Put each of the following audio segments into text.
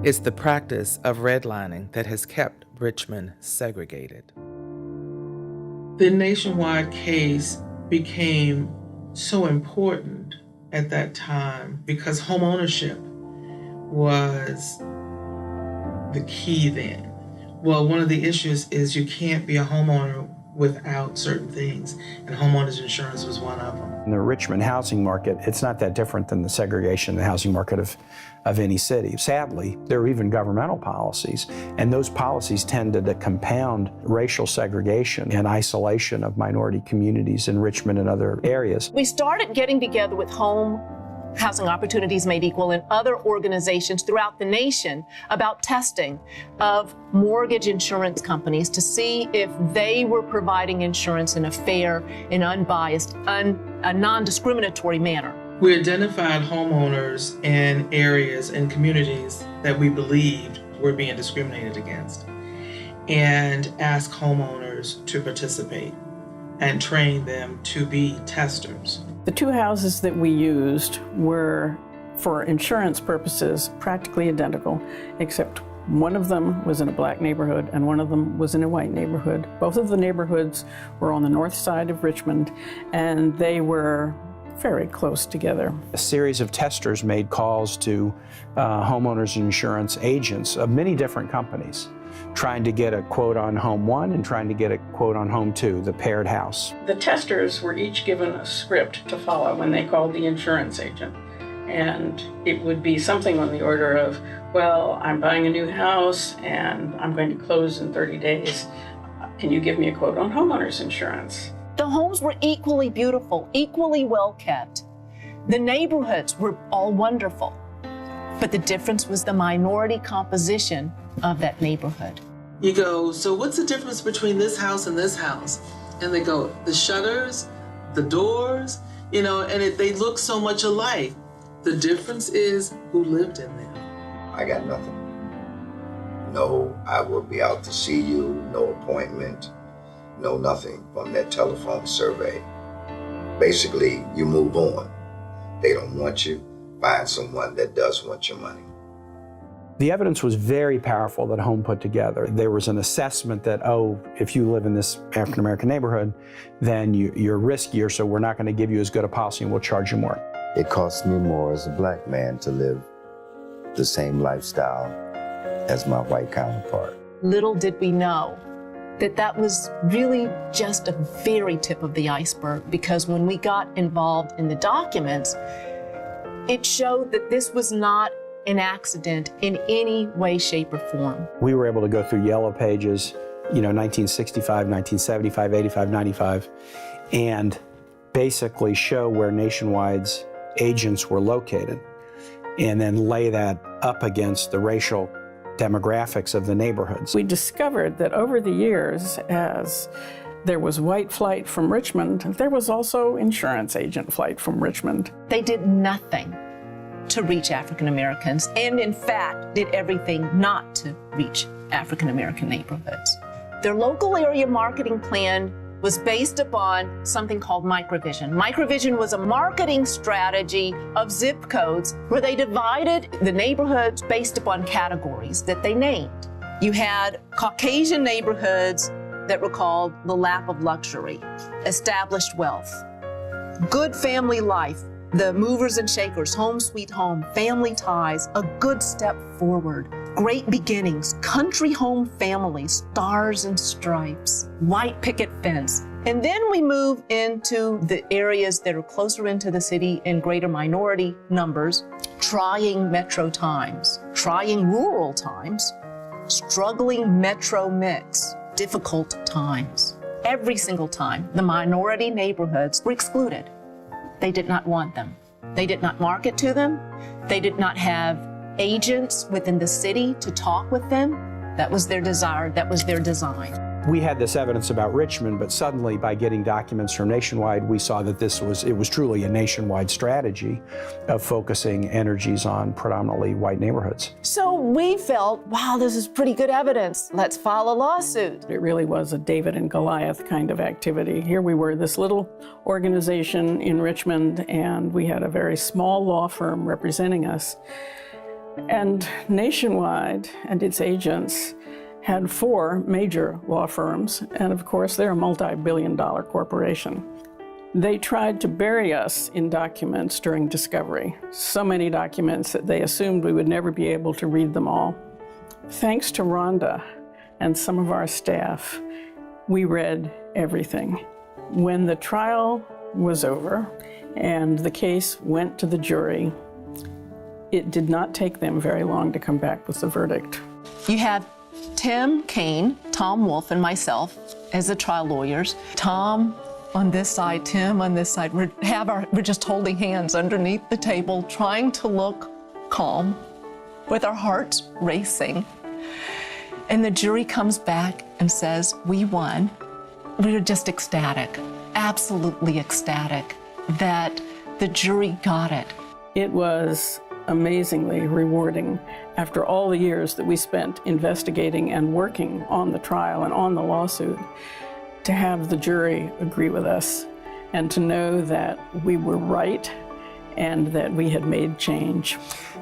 It's the practice of redlining that has kept Richmond segregated. The nationwide case became so important at that time because home ownership was the key then. Well, one of the issues is you can't be a homeowner without certain things, and homeowners insurance was one of them. In the Richmond housing market, it's not that different than the segregation in the housing market of any city. Sadly, there are even governmental policies, and those policies tended to compound racial segregation and isolation of minority communities in Richmond and other areas. We started getting together with Housing Opportunities Made Equal and other organizations throughout the nation about testing of mortgage insurance companies to see if they were providing insurance in a fair and unbiased, a non-discriminatory manner. We identified homeowners in areas and communities that we believed were being discriminated against and asked homeowners to participate and train them to be testers. The two houses that we used were, for insurance purposes, practically identical, except one of them was in a black neighborhood and one of them was in a white neighborhood. Both of the neighborhoods were on the north side of Richmond, and they were very close together. A series of testers made calls to homeowners insurance agents of many different companies, trying to get a quote on home one and trying to get a quote on home two, the paired house. The testers were each given a script to follow when they called the insurance agent. And it would be something on the order of, well, I'm buying a new house and I'm going to close in 30 days. Can you give me a quote on homeowners insurance? The homes were equally beautiful, equally well kept. The neighborhoods were all wonderful. But the difference was the minority composition of that neighborhood. You go, so what's the difference between this house and this house? And they go, the shutters, the doors, and they look so much alike. The difference is who lived in them. I got nothing. No, I will be out to see you, no appointment, no nothing from that telephone survey. Basically, you move on. They don't want you. Find someone that does want your money. The evidence was very powerful that Home put together. There was an assessment that, if you live in this African-American neighborhood, then you're riskier, so we're not going to give you as good a policy and we'll charge you more. It costs me more as a black man to live the same lifestyle as my white counterpart. Little did we know that was really just a very tip of the iceberg, because when we got involved in the documents, it showed that this was not an accident in any way, shape, or form. We were able to go through yellow pages, 1965, 1975, 85, 95, and basically show where Nationwide's agents were located, and then lay that up against the racial demographics of the neighborhoods. We discovered that over the years, as there was white flight from Richmond, there was also insurance agent flight from Richmond. They did nothing to reach African Americans, and in fact, did everything not to reach African American neighborhoods. Their local area marketing plan was based upon something called microvision. Microvision was a marketing strategy of zip codes where they divided the neighborhoods based upon categories that they named. You had Caucasian neighborhoods that were called the lap of luxury, established wealth, good family life, the movers and shakers, home sweet home, family ties, a good step forward, great beginnings, country home families, stars and stripes, white picket fence. And then we move into the areas that are closer into the city in greater minority numbers, trying metro times, trying rural times, struggling metro mix, difficult times. Every single time, the minority neighborhoods were excluded. They did not want them. They did not market to them. They did not have agents within the city to talk with them. That was their desire. That was their design. We had this evidence about Richmond, but suddenly by getting documents from Nationwide, we saw that it was truly a nationwide strategy of focusing energies on predominantly white neighborhoods. So we felt, wow, this is pretty good evidence. Let's file a lawsuit. It really was a David and Goliath kind of activity. Here we were, this little organization in Richmond, and we had a very small law firm representing us. And Nationwide and its agents had 4 major law firms, and of course, they're a multi-billion-dollar corporation. They tried to bury us in documents during discovery, so many documents that they assumed we would never be able to read them all. Thanks to Rhonda and some of our staff, we read everything. When the trial was over and the case went to the jury, it did not take them very long to come back with the verdict. You have Tim Kane, Tom Wolfe, and myself as the trial lawyers. Tom on this side, Tim on this side. We're just holding hands underneath the table, trying to look calm, with our hearts racing. And the jury comes back and says, we won. We were just ecstatic, absolutely ecstatic that the jury got it. It was amazingly rewarding after all the years that we spent investigating and working on the trial and on the lawsuit, to have the jury agree with us and to know that we were right and that we had made change.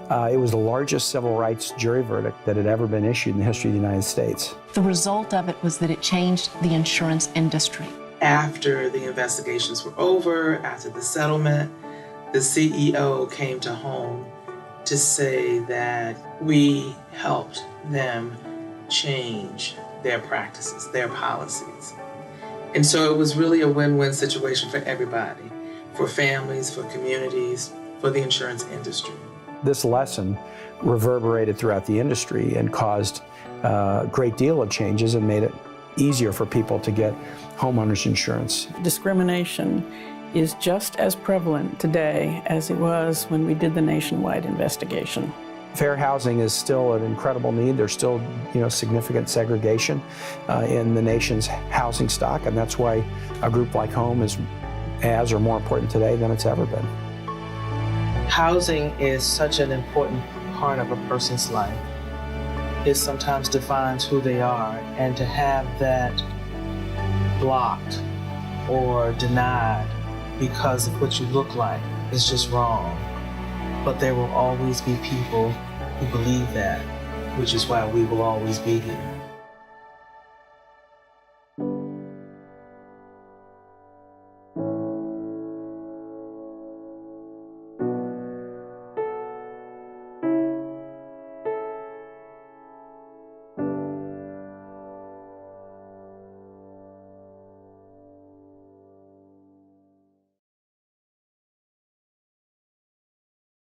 It was the largest civil rights jury verdict that had ever been issued in the history of the United States. The result of it was that it changed the insurance industry. After the investigations were over, after the settlement, the CEO came to home to say that we helped them change their practices, their policies. And so it was really a win-win situation for everybody, for families, for communities, for the insurance industry. This lesson reverberated throughout the industry and caused a great deal of changes and made it easier for people to get homeowners insurance. Discrimination Is just as prevalent today as it was when we did the Nationwide investigation. Fair housing is still an incredible need. There's still, significant segregation in the nation's housing stock, and that's why a group like HOME is as or more important today than it's ever been. Housing is such an important part of a person's life. It sometimes defines who they are, and to have that blocked or denied because of what you look like is just wrong. But there will always be people who believe that, which is why we will always be here.